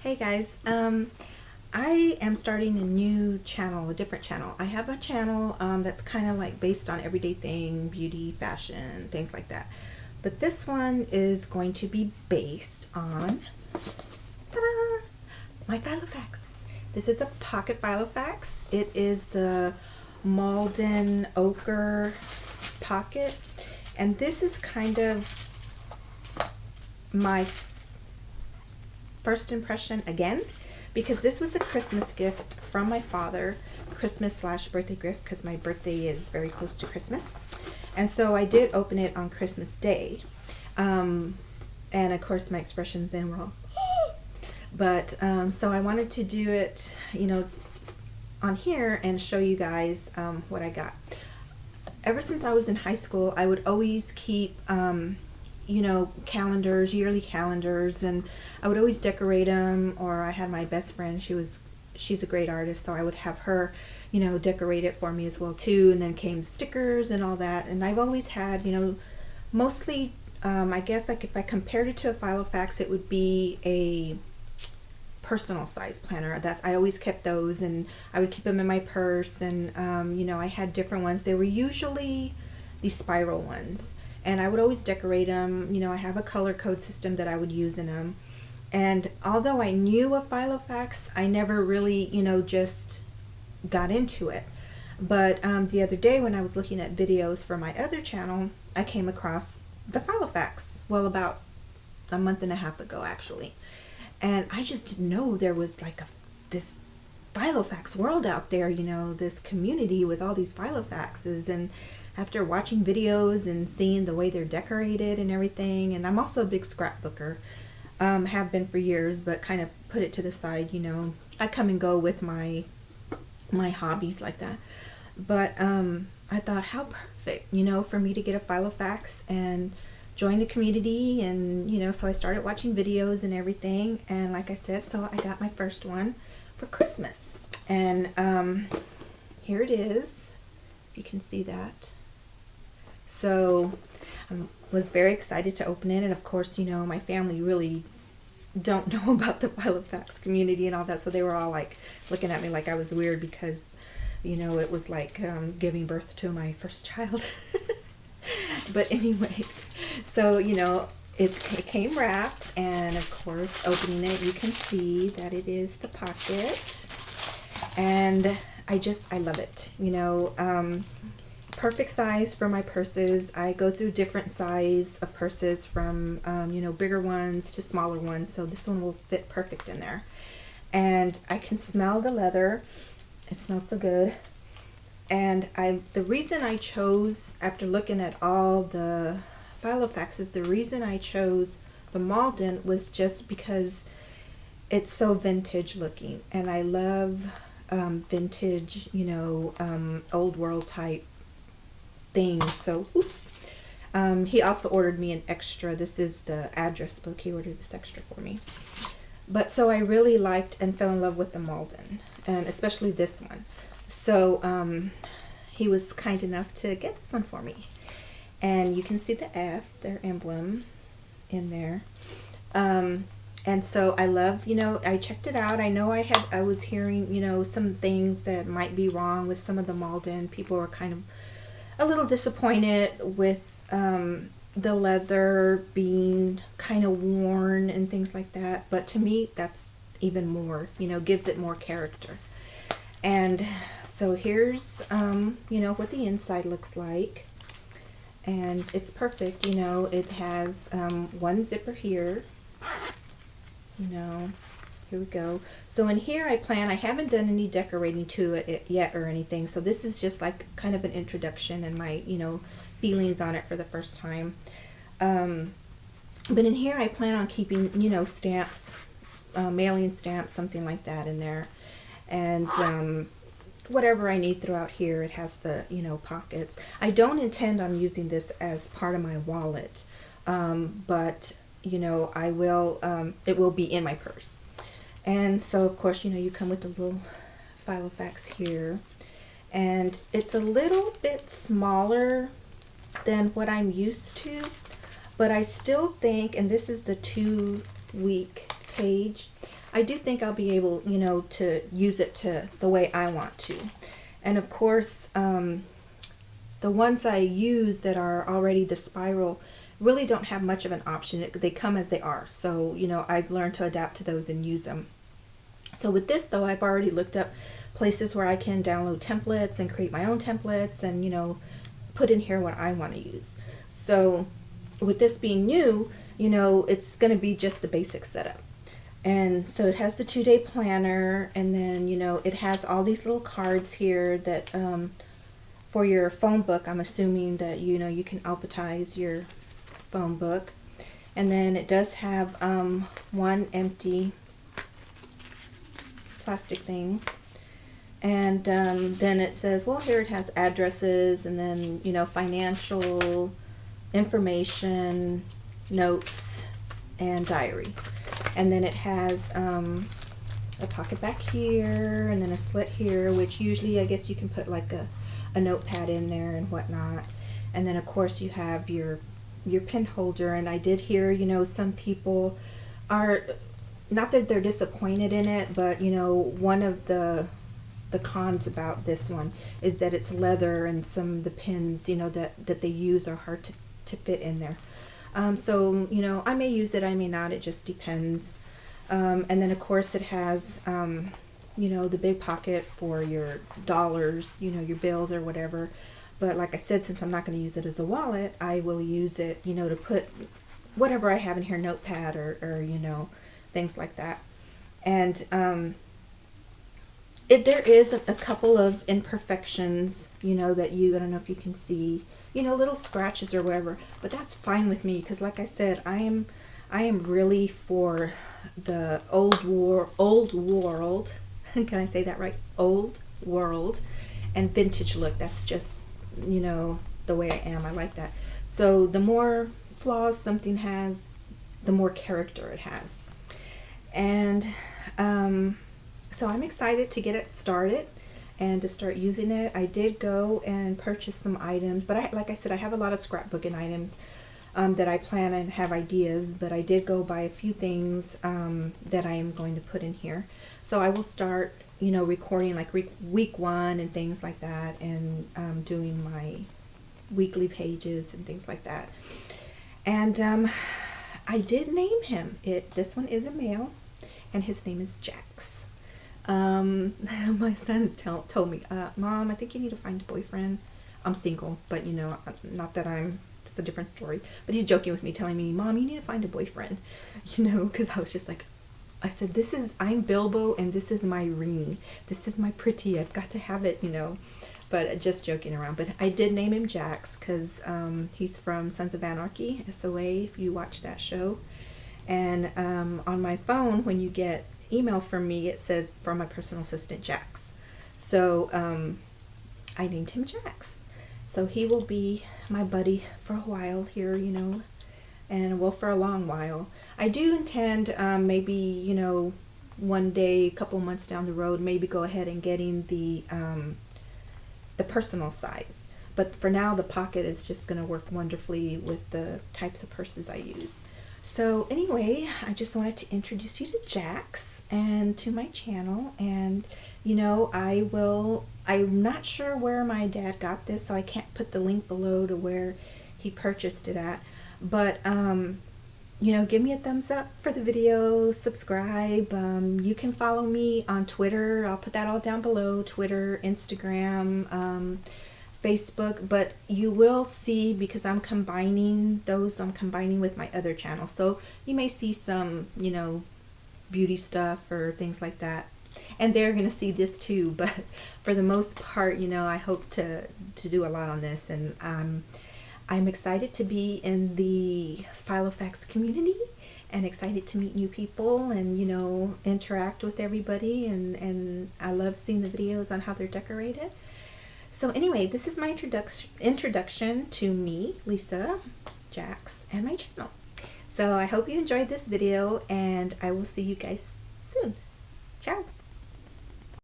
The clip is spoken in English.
Hey guys, I am starting a new channel, a different channel. I have a channel that's kind of like based on everyday thing, beauty, fashion, things like that. But this one is going to be based on ta-da, my Filofax. This is a pocket Filofax. It is the Malden ochre pocket, and this is kind of my first impression again, because this was a Christmas gift from my father, Christmas/birthday gift, because my birthday is very close to Christmas. And so I did open it on Christmas Day. And of course my expressions then were all but so I wanted to do it, on here and show you guys what I got. Ever since I was in high school, I would always keep calendars, yearly calendars, and I would always decorate them. Or I had my best friend, she's a great artist, so I would have her decorate it for me as well too. And then came the stickers and all that, and I've always had mostly I guess like if I compared it to a Filofax, it would be a personal size planner. I always kept those, and I would keep them in my purse. And I had different ones. They were usually the spiral ones, and I would always decorate them. I have a color code system that I would use in them. And although I knew of Filofax, I never really, just got into it. But the other day when I was looking at videos for my other channel, I came across the Filofax. Well, about a month and a half ago, actually. And I just didn't know there was like this Filofax world out there, this community with all these Filofaxes. And after watching videos and seeing the way they're decorated and everything, and I'm also a big scrapbooker, have been for years, but kind of put it to the side. I come and go with my hobbies like that. But I thought, how perfect, for me to get a Filofax and join the community. And so I started watching videos and everything, and like I said, so I got my first one for Christmas. And here it is, if you can see that. So I was very excited to open it, and of course my family really don't know about the Filofax community and all that, so they were all like looking at me like I was weird, because it was like giving birth to my first child. But anyway, so it came wrapped, and of course opening it, you can see that it is the pocket, and I love it. Perfect size for my purses. I go through different size of purses, from bigger ones to smaller ones, so this one will fit perfect in there. And I can smell the leather. It smells so good. And the reason I chose, after looking at all the Filofaxes, the reason I chose the Malden was just because it's so vintage looking, and I love vintage, old world type things. So oops, he also ordered me an extra. This is the address book. He ordered this extra for me. But so I really liked and fell in love with the Malden, and especially this one. So he was kind enough to get this one for me, and you can see the F, their emblem, in there. And so I love, I checked it out. I know I was hearing, some things that might be wrong with some of the Malden. People were kind of a little disappointed with the leather being kind of worn and things like that. But to me, that's even more, gives it more character. And so here's, what the inside looks like. And it's perfect, it has one zipper here. Here we go. So in here I haven't done any decorating to it yet or anything. So this is just like kind of an introduction and my, feelings on it for the first time. But in here I plan on keeping, stamps, mailing stamps, something like that in there. And whatever I need throughout here. It has the, pockets. I don't intend on using this as part of my wallet, but I will, it will be in my purse. And so of course, you come with the little Filofax here, and it's a little bit smaller than what I'm used to, but I still think, and this is the 2-week page, I do think I'll be able, you know, to use it to the way I want to. And of course, the ones I use that are already the spiral really don't have much of an option. They come as they are. So, you know, I've learned to adapt to those and use them. So with this though, I've already looked up places where I can download templates and create my own templates and, you know, put in here what I want to use. So with this being new, you know, it's going to be just the basic setup. And so it has the 2-day planner, and then, you know, it has all these little cards here that for your phone book. I'm assuming that, you know, you can alphabetize your phone book. And then it does have one empty plastic thing. And then it says, well, here it has addresses, and then, you know, financial information, notes, and diary. And then it has a pocket back here, and then a slit here, which usually I guess you can put like a notepad in there and whatnot. And then of course you have your pen holder. And I did hear, you know, some people are, not that they're disappointed in it, but, you know, one of the cons about this one is that it's leather, and some of the pins, you know, that they use are hard to fit in there. So, you know, I may use it, I may not, it just depends. And then of course it has, you know, the big pocket for your dollars, you know, your bills or whatever. But like I said, since I'm not going to use it as a wallet, I will use it, you know, to put whatever I have in here, notepad or you know, things like that. And there is a couple of imperfections, you know, that I don't know if you can see, you know, little scratches or whatever, but that's fine with me, because like I said, I am really for the old world, can I say that right? Old world and vintage look. That's just, you know, the way I am. I like that. So the more flaws something has, the more character it has. And so I'm excited to get it started and to start using it. I did go and purchase some items, but like I said, I have a lot of scrapbooking items that I plan and have ideas, but I did go buy a few things that I am going to put in here. So I will start, you know, recording like week 1 and things like that, and doing my weekly pages and things like that. And I did name him. This one is a male, and his name is Jax. My son's told me, Mom, I think you need to find a boyfriend. I'm single, but, you know, not that it's a different story, but he's joking with me, telling me, Mom, you need to find a boyfriend, you know, because I was just like, I said, I'm Bilbo, and this is my ring. This is my pretty, I've got to have it, you know, but just joking around. But I did name him Jax because he's from Sons of Anarchy, SOA, if you watch that show. And on my phone, when you get email from me, it says from my personal assistant, Jax. So I named him Jax. So he will be my buddy for a while here, you know, and well, for a long while. I do intend maybe, you know, one day, a couple months down the road, maybe go ahead and getting the personal size. But for now, the pocket is just going to work wonderfully with the types of purses I use. So anyway, I just wanted to introduce you to Jax and to my channel. And, you know, I'm not sure where my dad got this, so I can't put the link below to where he purchased it at. But, you know, give me a thumbs up for the video, subscribe. You can follow me on Twitter. I'll put that all down below. Twitter, Instagram, Facebook, but you will see, because I'm combining with my other channel. So you may see some, you know, beauty stuff or things like that. And they're going to see this too, but for the most part, you know, I hope to do a lot on this. And I'm excited to be in the Filofax community, and excited to meet new people and, you know, interact with everybody. And I love seeing the videos on how they're decorated. So anyway, this is my introduction to me, Lisa, Jax, and my channel. So I hope you enjoyed this video, and I will see you guys soon. Ciao.